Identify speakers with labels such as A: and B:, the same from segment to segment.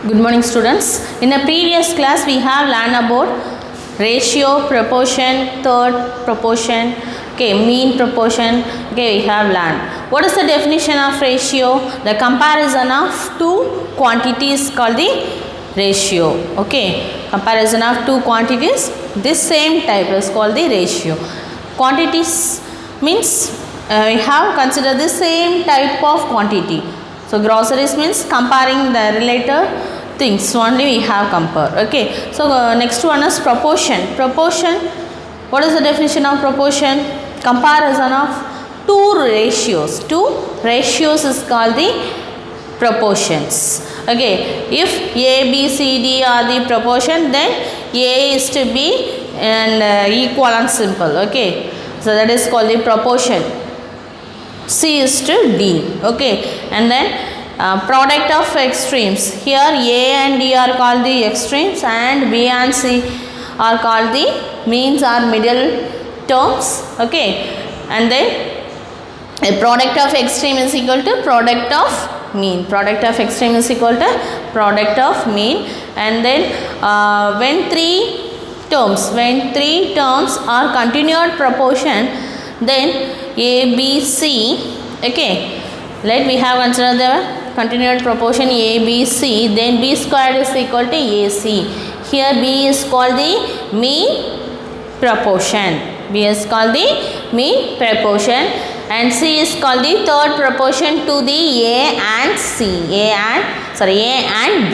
A: Good morning students. In the previous class we have learned about ratio, proportion, third proportion, mean proportion, we have learned. What is the definition of ratio? The comparison of two quantities called the ratio. Comparison of two quantities, this same type is called the ratio. Quantities means we have considered the same type of quantity. So groceries means comparing the related things only we have compared. So next one is proportion. Proportion, what is the definition of proportion? Comparison of two ratios. Two ratios is called the proportions. If A, B, C, D are the proportion, then A is to B and equal and simple. So that is called the proportion. C is to D. And then product of extremes. Here A and D are called the extremes and B and C are called the means or middle terms. And then a product of extreme is equal to product of mean. Product of extreme is equal to product of mean. And then when three terms are continued proportion, then A, B, C, let me have considered the continued proportion A, B, C, then B squared is equal to AC. Here B is called the mean proportion. B is called the mean proportion and C is called the third proportion to the A and C. A and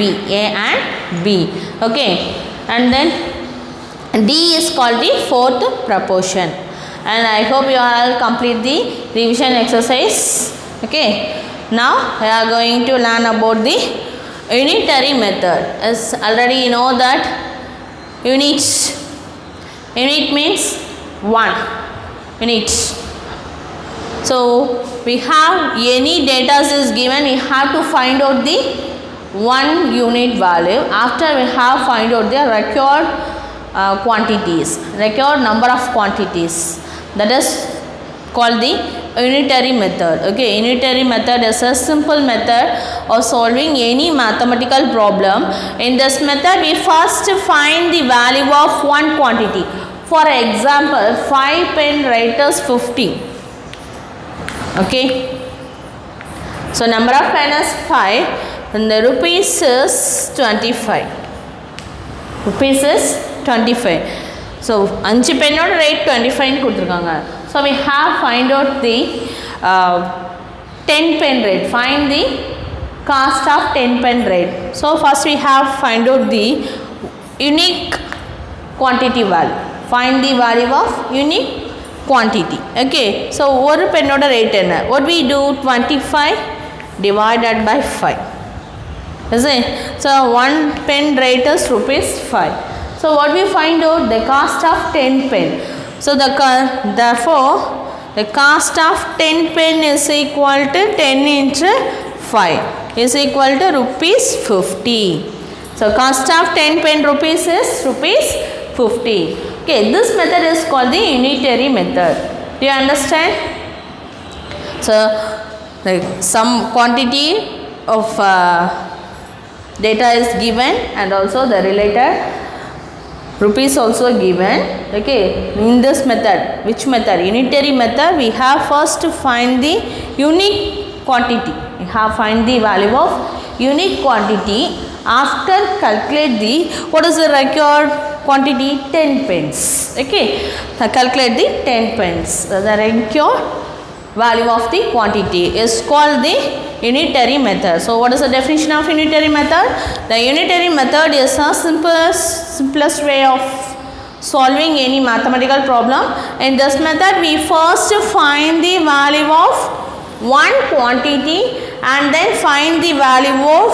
A: B. And then D is called the fourth proportion. And I hope you all complete the revision exercise. Now we are going to learn about the unitary method. As already you know that unit means one unit. So we have any data is given, we have to find out the one unit value. After we have find out the required quantities, required number of quantities. That is called the unitary method. Unitary method is a simple method of solving any mathematical problem. In this method, we first find the value of one quantity. For example, 5 pen rate is 50. So number of pen is 5 and the rupees is 25. Rupees is 25. So 5 pen rate 25. So we have find out the 10 pen rate. Find the cost of 10 pen rate. So first we have find out the unique quantity value. Find the value of unique quantity. So one pen rate enna? What we do? 25 divided by 5. Is it? So one pen rate is rupees 5. So what we find out? The cost of 10 pen. So therefore the cost of 10 pen is equal to 10 into 5 is equal to rupees 50. So cost of 10 pen rupees is rupees 50. This method is called the unitary method. Do you understand? So some quantity of data is given and also the related rupees also given. In this method, which method? Unitary method, we have first to find the unique quantity. We have find the value of unique quantity. After calculate the, what is the required quantity? 10 pence. Calculate the 10 pence. The required value of the quantity is called the unitary method. So what is the definition of unitary method? The unitary method is a simplest way of solving any mathematical problem. In this method, we first find the value of one quantity and then find the value of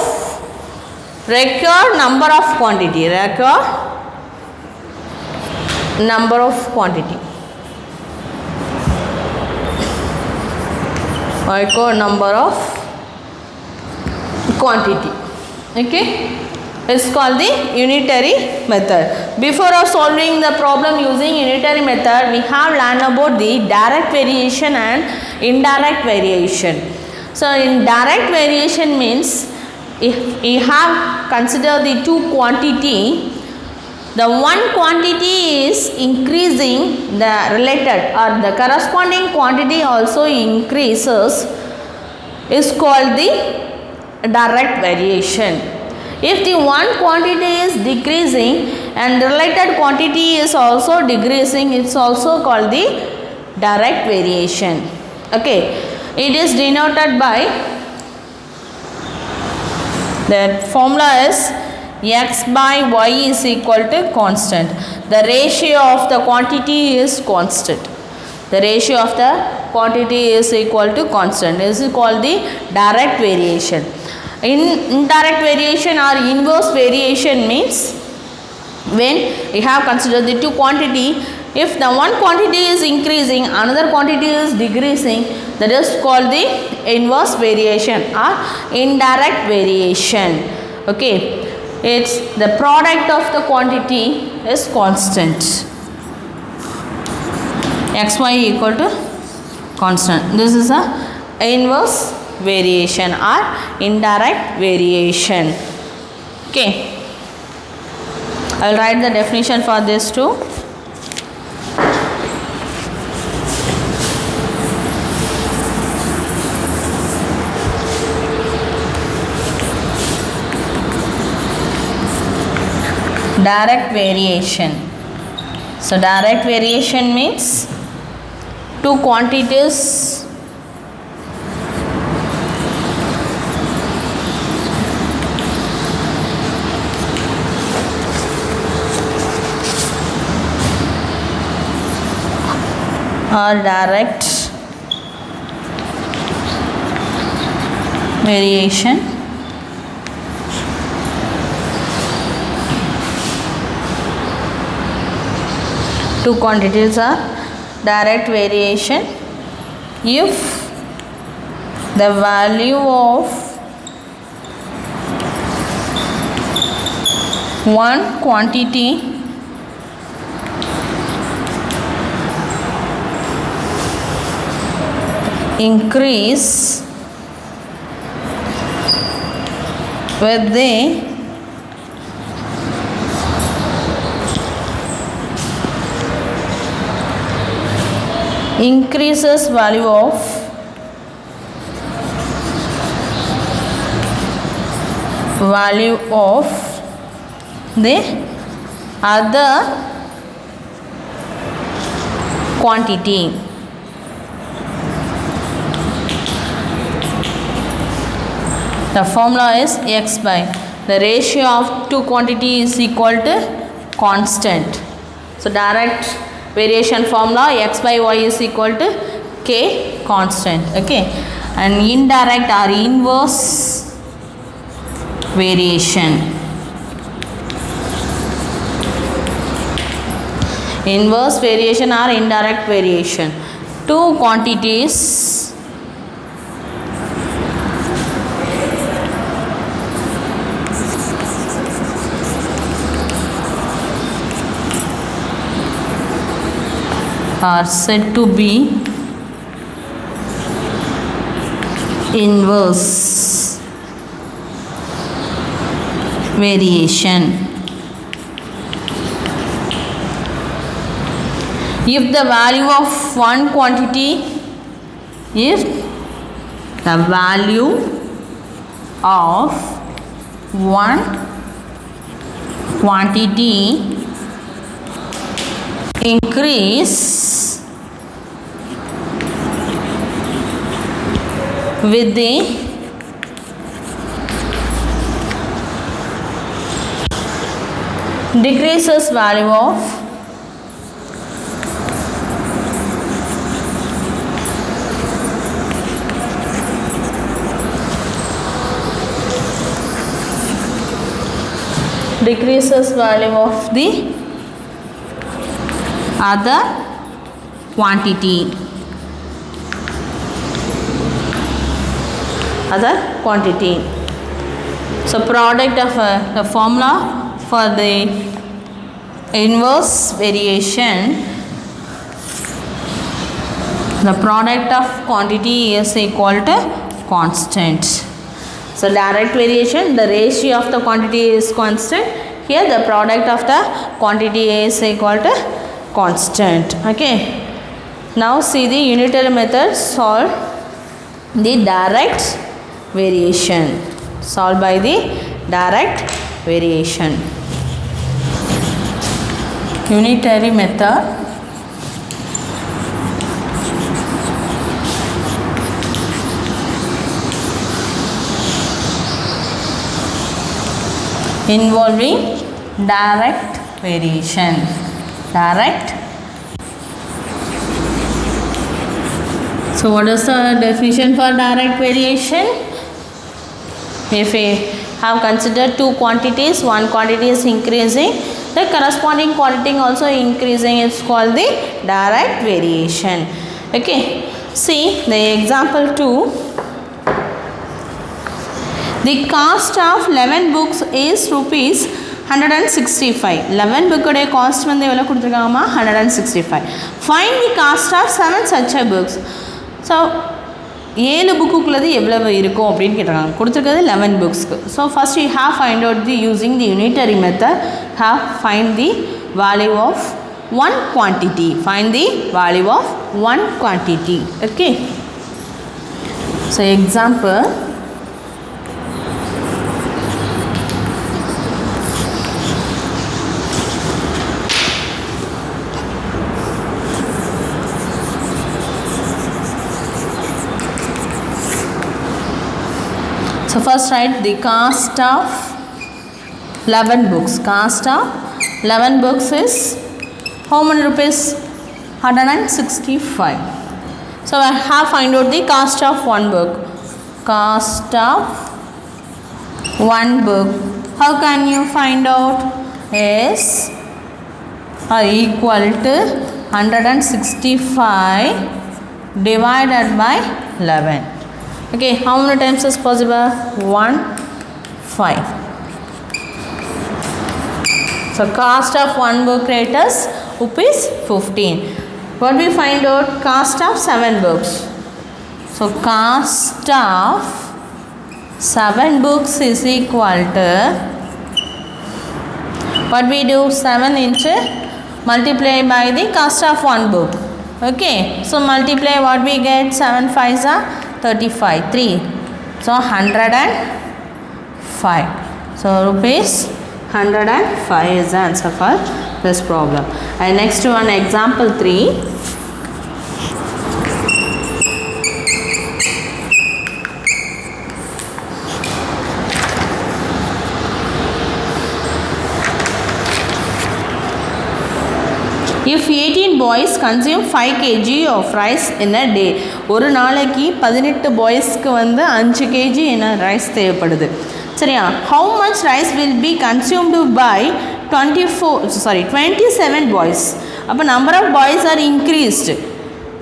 A: required number of quantity. Required number of quantity. Required number of quantity. It's called the unitary method. Before of solving the problem using unitary method, we have learned about the direct variation and indirect variation. So in direct variation means if you have considered the two quantity, the one quantity is increasing, the related or the corresponding quantity also increases, is called the direct variation. If the one quantity is decreasing and related quantity is also decreasing, it's also called the direct variation. Okay, it is denoted by, the formula is x by y is equal to constant. The ratio of the quantity is constant. The ratio of the quantity is equal to constant. This is called the direct variation. Indirect variation or inverse variation means when we have considered the two quantity, if the one quantity is increasing, another quantity is decreasing, that is called the inverse variation or indirect variation. Okay, it's the product of the quantity is constant. xy equal to constant. This is a inverse variation or indirect variation. Okay, I will write the definition for this too. Direct variation. So direct variation means two quantities are direct variation. Two quantities are direct variation if the value of one quantity increase with the increases value of the other quantity. The formula is x by the ratio of two quantity is equal to constant. So direct variation formula x by y is equal to k constant. Okay, and indirect or inverse variation. Inverse variation or indirect variation. Two quantities are said to be inverse variation if the value of one quantity, if the value of one quantity increase with the decreases value of the other quantity. So product of the formula for the inverse variation, the product of quantity is equal to constant. So direct variation, the ratio of the quantity is constant. Here the product of the quantity is equal to constant. Okay. Now see the unitary method, solve the direct variation. Solved by the direct variation. Unitary method. Involving direct variation. Direct. So what is the definition for direct variation? If we have considered two quantities, one quantity is increasing, the corresponding quantity also increasing, it's called the direct variation. Okay. See the example 2. The cost of 11 books is rupees 165. 11 book cost வந்து எவ்வளவு கொடுத்திருக்காங்கமா 165. Find the cost of 7 such a books. So 7 புக்குக்குள்ளது எவ்வளவு இருக்கும் அப்படினு கேட்றாங்க. கொடுத்திருக்கிறது 11 booksக்கு. So first we have find out the using the unitary method, have find the value of one quantity. Find the value of one quantity. Okay. So example, so first write the cost of 11 books. Cost of 11 books is how many rupees? 165. So I have find out the cost of one book. Cost of one book. How can you find out? Is equal to 165 divided by 11. Okay, how many times is possible? 1, 5. So cost of one book rate is rupees 15. What we find out? Cost of 7 books. So cost of 7 books is equal to, what we do? 7 into multiply by the cost of one book. Okay, so multiply, what we get? 7 5s are 35, 3. So 105. So rupees 105 is the answer for this problem. And next one, example 3. If 18 boys consume 5 kg of rice in a day, ஒரு நாளைக்கு 18 boysக்கு வந்து 5 kg என்ன rice தேவைப்படுது. சரியா? How much rice will be consumed by 27 boys? அப்ப number of boys are increased.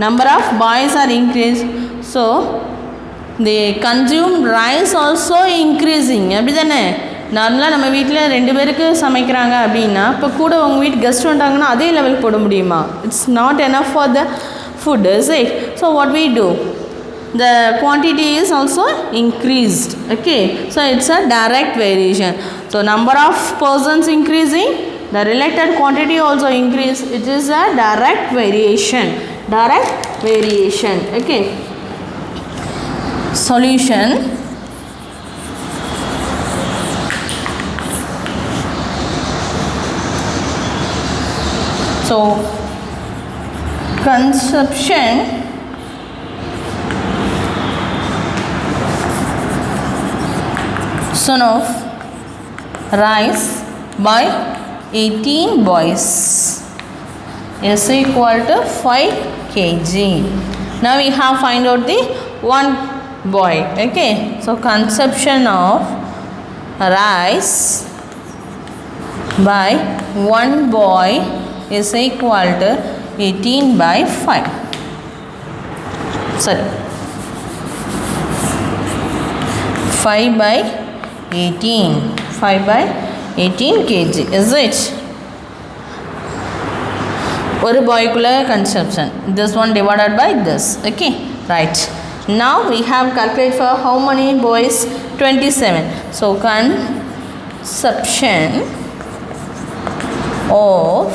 A: Number of boys are increased. So the consumed rice also increasing. அப்படிதானே? நார்மலாக நம்ம வீட்டில் 2 பேருக்கு சமைக்கிறாங்க அப்படின்னா இப்போ கூட உங்கள் வீட்டு கெஸ்ட் வந்துட்டாங்கன்னா அதே லெவலுக்கு போட முடியுமா? It's not enough for the food, is it? So what we do, the quantity is also increased. Okay, so it's a direct variation. So number of persons increasing, the related quantity also increase. It is a direct variation. Direct variation. Okay. Solution. So consumption of rice by 18 boys is equal to 5 kg. Now we have find out the one boy. Okay, so consumption of rice by one boy is equal to 18 by 5. Sorry, 5 by 18. 5 by 18 kg. Is it? ஒரு பாய்க்குள்ள consumption. This one divided by this. Okay, right. Now we have calculated for how many boys? 27. So consumption of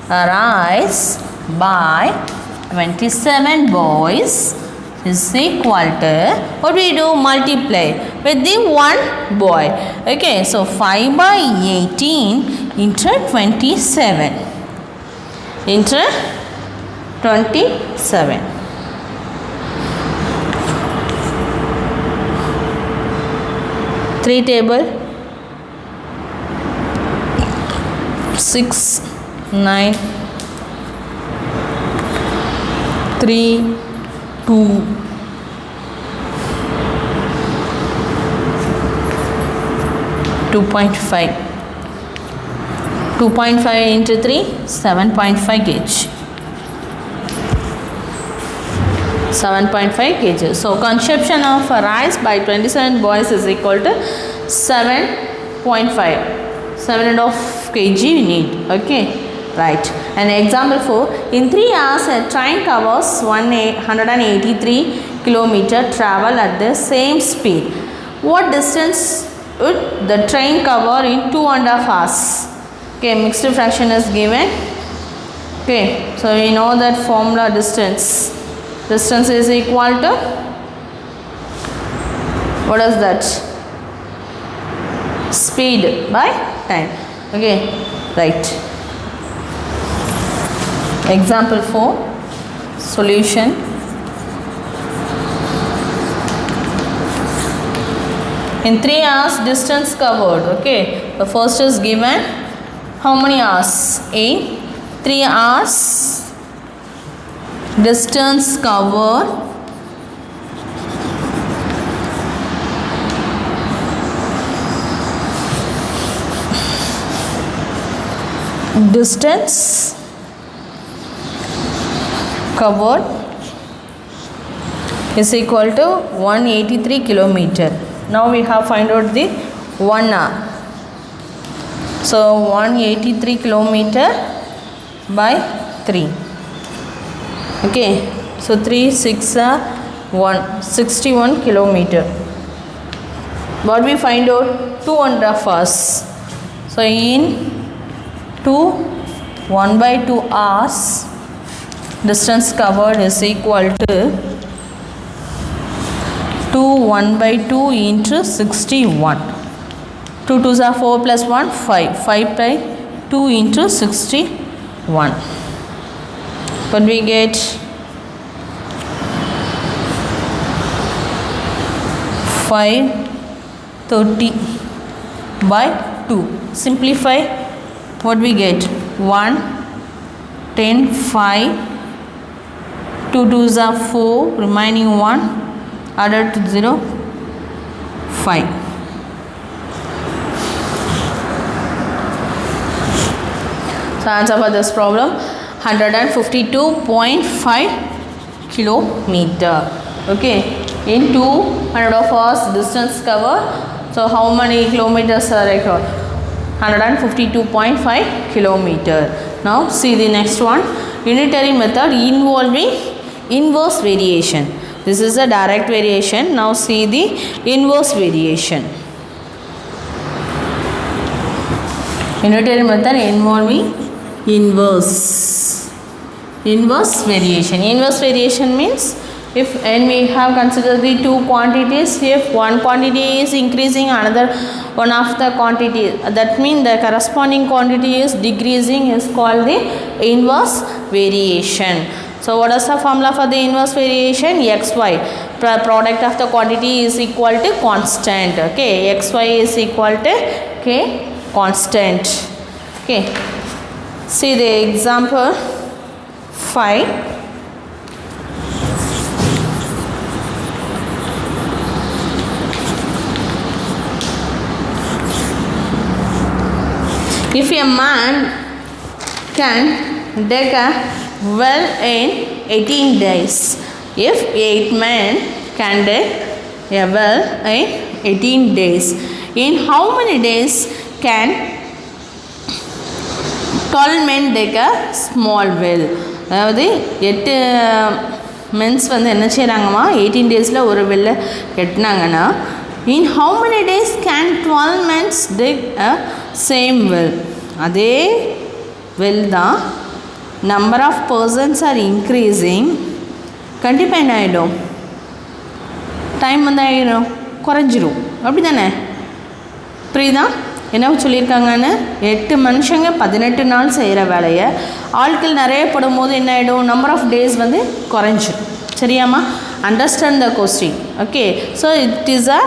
A: rice by 27 boys is equal to, what we do? Multiply with the one boy. Okay, so 5 by 18 into 27 into 27. 3 table 6 9 3 2 2.5 2.5 into 3 7.5 kg 7.5 kg. So consumption of rice by 27 boys is equal to 7.5 7.5 kg we need. Okay, right. And example 4, in 3 hours a train covers 183 km travel at the same speed. What distance would the train cover in 2.5 hours? Okay, mixed fraction is given. Okay, so we know that formula distance is equal to, what is that? Speed by time. Okay, right. Example 4, solution. In 3 hours distance covered. Okay, the first is given. How many hours? In 3 hours distance covered is equal to 183 km. Now we have find out the 1 hour. So 183 km by 3. Okay, so 3 6 61 km. What we find out? 2.5 hours. So in 1 by 2 hours distance covered is equal to 1 by 2 into 61. 2 2s are 4 plus 1 5 by 2 into 61. But we get 530 by 2. Simplify, what we get? 1 10 5 2 2s are 4, remaining 1, added to 0 5. So answer for this problem 152.5 kilometer. Okay, in 200 of hours distance cover. So how many kilometers are required? 152.5 kilometer. Now see the next one. Unitary method involving inverse variation. This is a direct variation. Now see the inverse variation. Unitary method involving inverse variation. Inverse variation means if and we have considered the two quantities, if one quantity is increasing, another one of the quantity, that means the corresponding quantity is decreasing, is called the inverse variation. So what is the formula for the inverse variation? Xy, product of the quantity is equal to constant. Okay, xy is equal to k constant. Okay, see the example 5. If a man can dig a well in 18 days, if 8 men can dig a well in 18 days, in how many days can 12 men dig a small well? அதாவது 8 men's வந்து என்ன செய்கிறாங்கம்மா 18 டேஸில் ஒரு வெல்லை கட்டினாங்கன்னா in how many days can 12 men dig a same well? அதே well தான் number of persons are increasing, கண்டிப்பாக என்ன ஆகிடும், டைம் வந்து ஆகிடும், குறைஞ்சிரும். அப்படி தானே? புரியுதா என்ன சொல்லியிருக்காங்கன்னு? 8 மனுஷங்க 18 நாள் செய்கிற வேலையை ஆட்கள் நிறைய படும் போது என்ன ஆகிடும், நம்பர் ஆஃப் டேஸ் வந்து குறைஞ்சிடும். சரியாம்மா? Understand the question. Okay, so it is a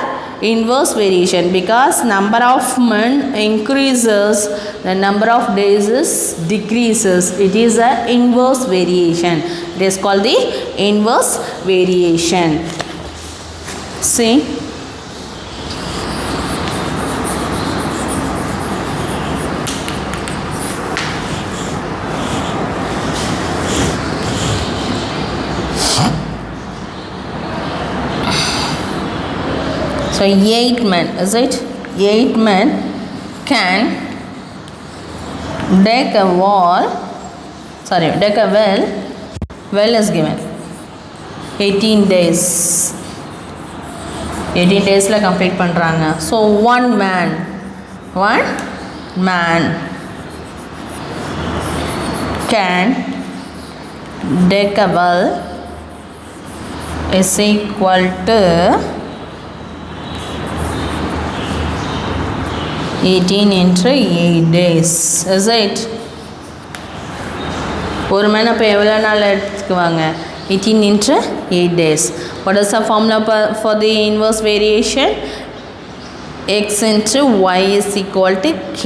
A: inverse variation because number of men increases, the number of days is decreases. It is a inverse variation. It is called the inverse variation. See, so 8 men, is it? 8 men can dig a wall, dig a well. Well is given 18 days. 18 daysல complete பண்ணுறாங்க. So one man can dig a well is equal to 18 into 8 days. Is it? ஒரு man அப்போ எவ்வளோ நாள் எடுத்துக்குவாங்க? 18 into 8 days. What is the formula for the inverse variation? X into y is equal to k.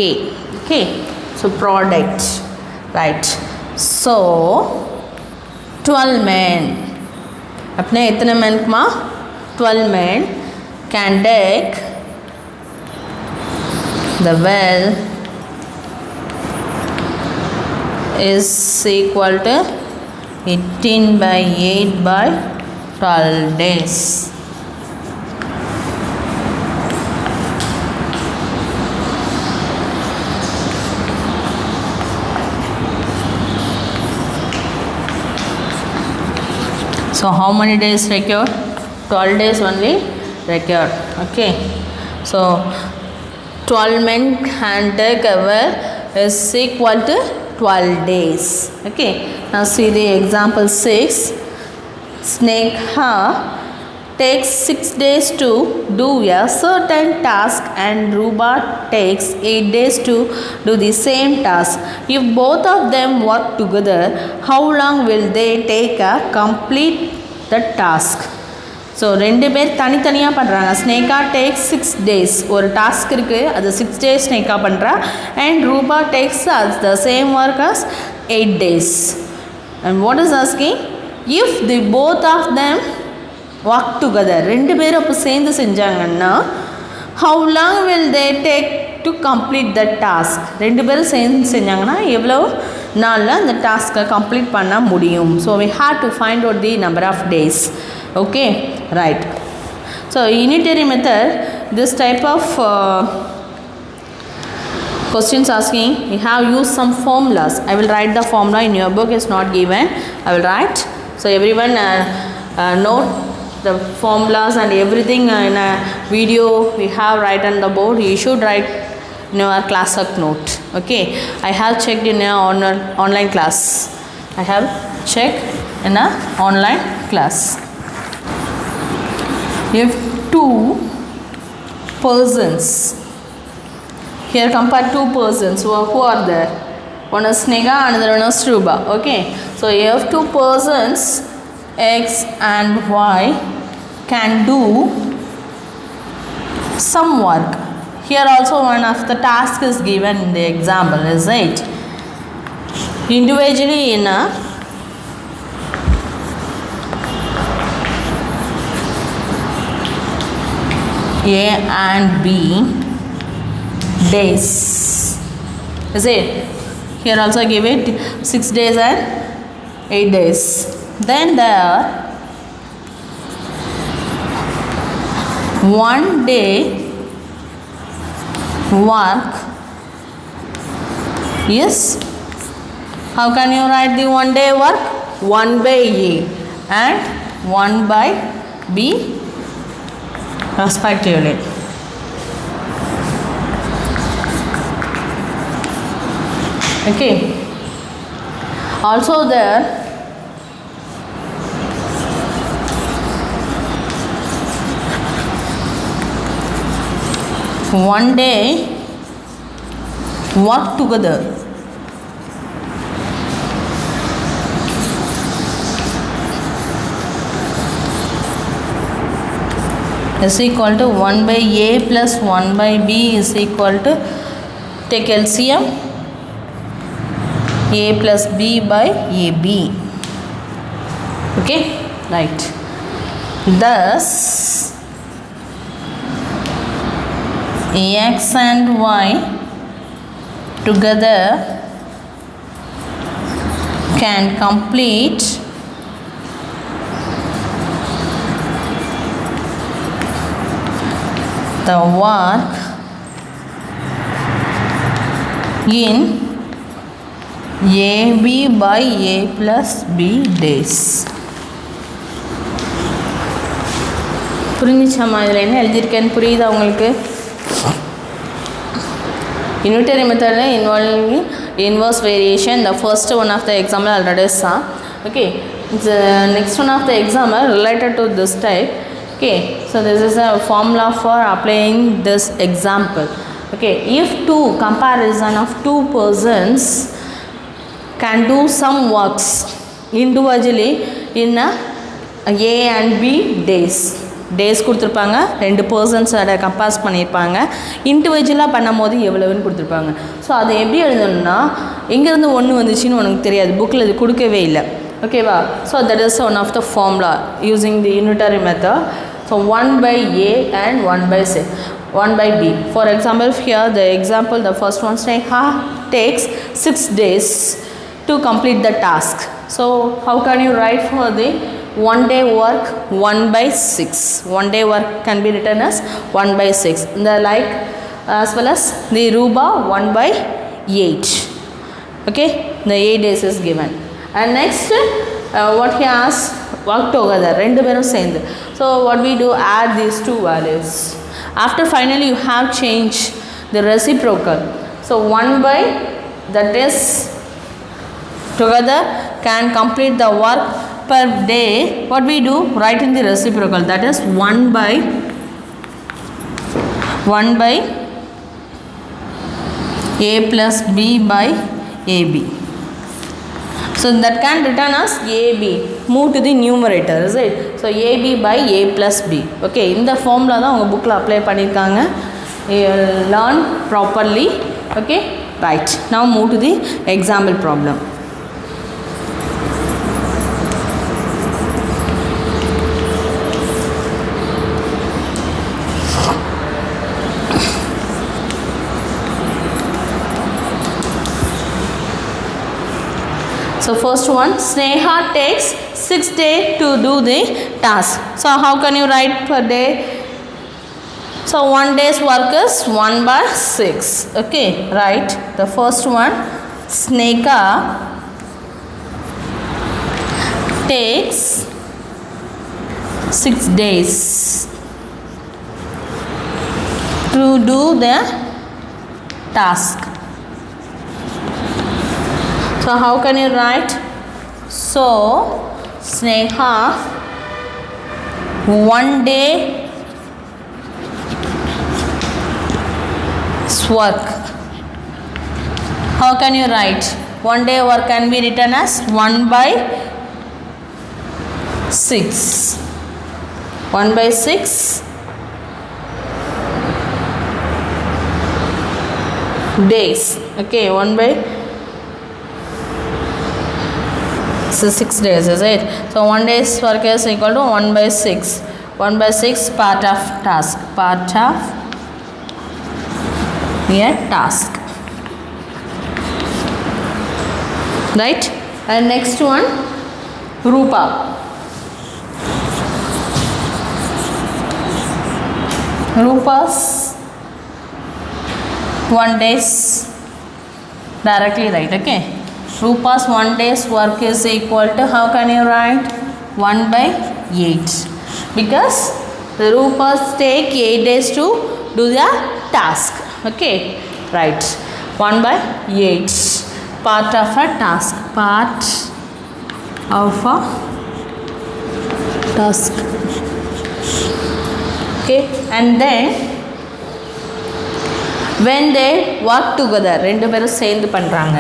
A: Okay, so product, right? So 12 men, अपने इतने men मा 12 men can dig the well is equal to 18 by 8 by 12 days. So how many days required? 12 days only required. Okay, so 12 men can dig a well is equal to 12 days. Okay, now see the example 6. Snekha takes 6 days to do a certain task and Ruba takes 8 days to do the same task. If both of them work together, how long will they take to complete the task? So 2 பேர் தனித்தனியாக பண்ணுறாங்க. Sneha takes 6 days. ஒரு task இருக்குது, அது 6 days Sneha பண்ணுறா. And Rupa takes the same work as 8 days. And what is asking? If the both of them work together, 2 பேரும் அப்போ சேர்ந்து செஞ்சாங்கன்னா how long will they take to complete the task? 2 பேரும் சேர்ந்து செஞ்சாங்கன்னா எவ்வளோ நாளில் அந்த டாஸ்க்கை கம்ப்ளீட் பண்ண முடியும்? So we have to find out the number of days. Okay, right. So unitary method, this type of questions asking, we have used some formulas. I will write the formula. In your book is not given, I will write. So everyone note the formulas and everything in a video we have write on the board. You should write in your class work note. Okay, I have checked in a online class. I have checked in a online class. If 2 persons, here compare 2 persons who are there, one is Snega, another one is Ruba. Okay, so if 2 persons X and Y can do some work, here also one of the task is given in the example, is it? Individually in a A and B days, is it? Here also give it 6 days and 8 days. Then there 1 day work is, how can you write the 1 day work? 1 by A. and 1 by B respectively. Okay. Also there one day work together is equal to 1 by A plus 1 by B is equal to, take LCM, A plus B by AB. Okay, right. Thus X and Y together can complete the work in AB by A plus B days. புரிஞ்சிச்சாமா? இதில் என்ன எழுதியிருக்கேன்னு புரியுதா உங்களுக்கு? Unitary method involving inverse variation. The first one of the example already saw. Okay, the next one of the example related to this type. Okay, so this is a formula for applying this example. Okay, if two comparison of two persons can do some works individually in A and B days. Days கொடுத்துருப்பாங்க, ரெண்டு பர்சன்ஸோட compares பண்ணியிருப்பாங்க, இண்டிவிஜுவலாக பண்ணும் போது எவ்வளவுன்னு கொடுத்துருப்பாங்க. So அதை எப்படி எழுதணும்னா, எங்கேருந்து ஒன்று வந்துச்சுன்னு உனக்கு தெரியாது, புக்கில் இது கொடுக்கவே இல்லை. ஓகேவா? So that is one of the formula using the unitary method. So 1 by A and 1 by B. For example, here the example, the first one Sneha takes 6 days to complete the task. So how can you write for the 1 day work? 1 by 6. 1 day work can be written as 1 by 6. The like as well as the Ruba 1 by 8. Okay, the 8 days is given. And next what he asks, work together, rendu perum சேர்ந்து. So what we do, add these two values. After finally you have changed the reciprocal. So 1 by, that is together can complete the work per day. What we do, write in the reciprocal, that is 1 by A plus B by AB. So that can written as AB. Move to the numerator, is it? So AB by A plus B. Okay, in the formula தான் உங்கள் புக்கில் apply பண்ணியிருக்காங்க. Learn properly. Okay, right. Now move to the example problem. So first one, Sneha takes 6 days to do the task. So how can you write per day? So 1 day's work is 1 by 6. Okay, right. The first one, Sneha takes 6 days to do the task. So how can you write? So Sneha 1 day work. How can you write? 1 day work can be written as 1 by 6. 1 by 6 days. Okay, 1 by 6 days, is it? So 1 day's work is equal to 1 by 6. 1 by 6 part of task. Part of a task. Right? And next one, Rupa. Rupa's 1 day's directly write. Okay. Rupa's 1 day's work is equal to, how can you write? 1 by 8 because the Rupas take 8 days to do their task. Okay, right. 1 by 8 part of a task. Part of a task. Okay, and then when they work together, ரெண்டு பேரும் சேர்ந்து பண்றாங்க.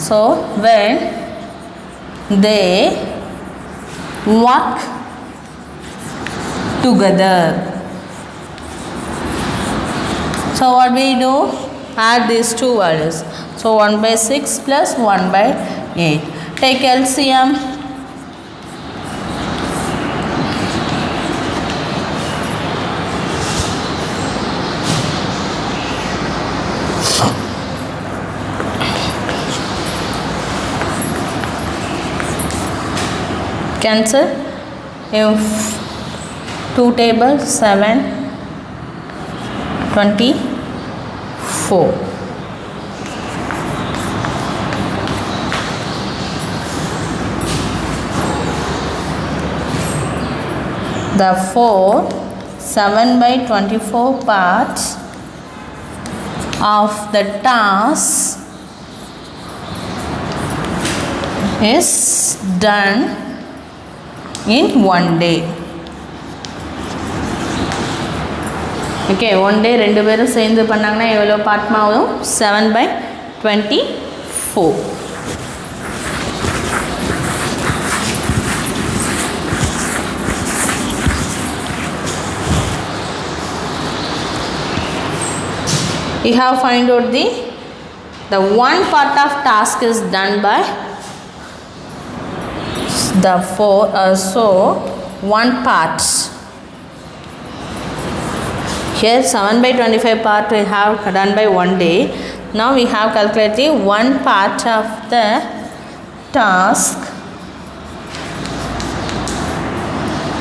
A: So when they work together, so what we do, add these two values. So 1 by 6 plus 1 by 8. Take LCM. Cancel. If 2 tables 7 24. Therefore 7 by 24 parts of the task is done in 1 day. Okay, 1 day ரெண்டு பேரும் சேர்ந்து பண்ணாங்கன்னா எவ்வளோ part ஆகும்? 7 by 24. You have find out the one part of task is done by the so one part. Here 7 by 25 part we have done by 1 day. Now we have calculated one part of the task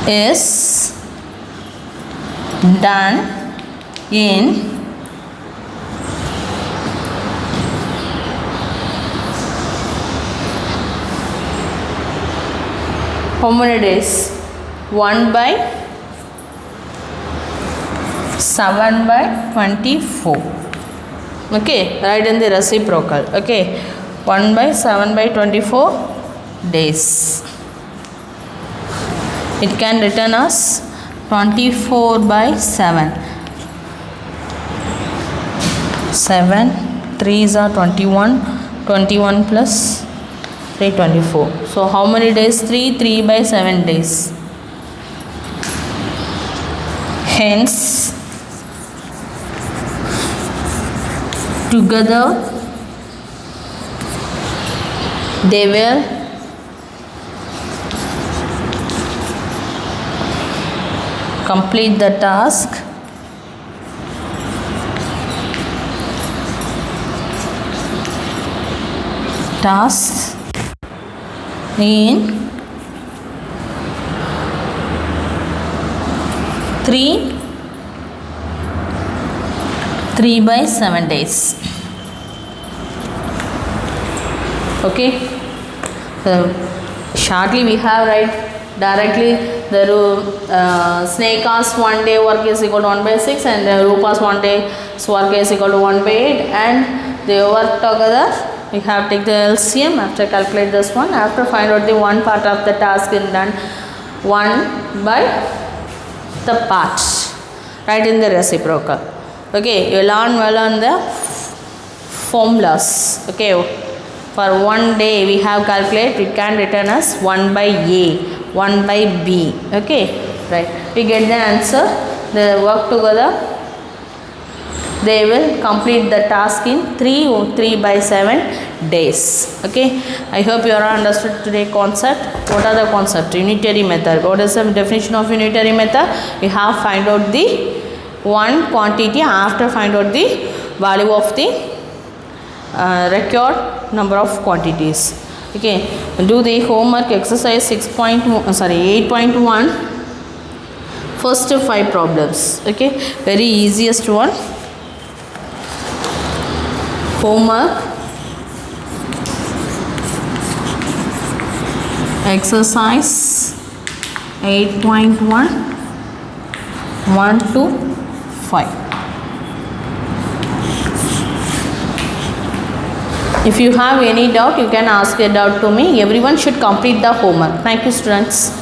A: is done in how many days? 1 by 7 by 24. Okay, write in the reciprocal. Okay, 1 by 7 by 24 days. It can return us 24 by 7. 7 3s are 21. 21 plus 3 24. So how many days? 3 by 7 days. Hence together they will complete the task in 3 by 7 days. Okay, so shortly we have write directly the snake as 1 day work is equal to 1 by 6 and the Rupa's 1 day work is equal to 1 by 8 and they work together. We have take the LCM after calculate this one. After find out the one part of the task is done 1 by the parts. Write in the reciprocal. Okay, you learn well on the formulas. Okay, for 1 day we have calculate, it can return us 1 by A, 1 by B. Okay, right, we get the answer. They work together, they will complete the task in 3 by 7 days. Okay, I hope you are understood today concept. What are the concept? Unitary method. What is the definition of unitary method? We have find out the one quantity, after find out the value of the required number of quantities. Okay, do the homework exercise 8.1, first 5 problems. Okay, very easiest one. Homework exercise 8.1 1 to 5. If you have any doubt, you can ask a doubt to me. Everyone should complete the homework. Thank you, students.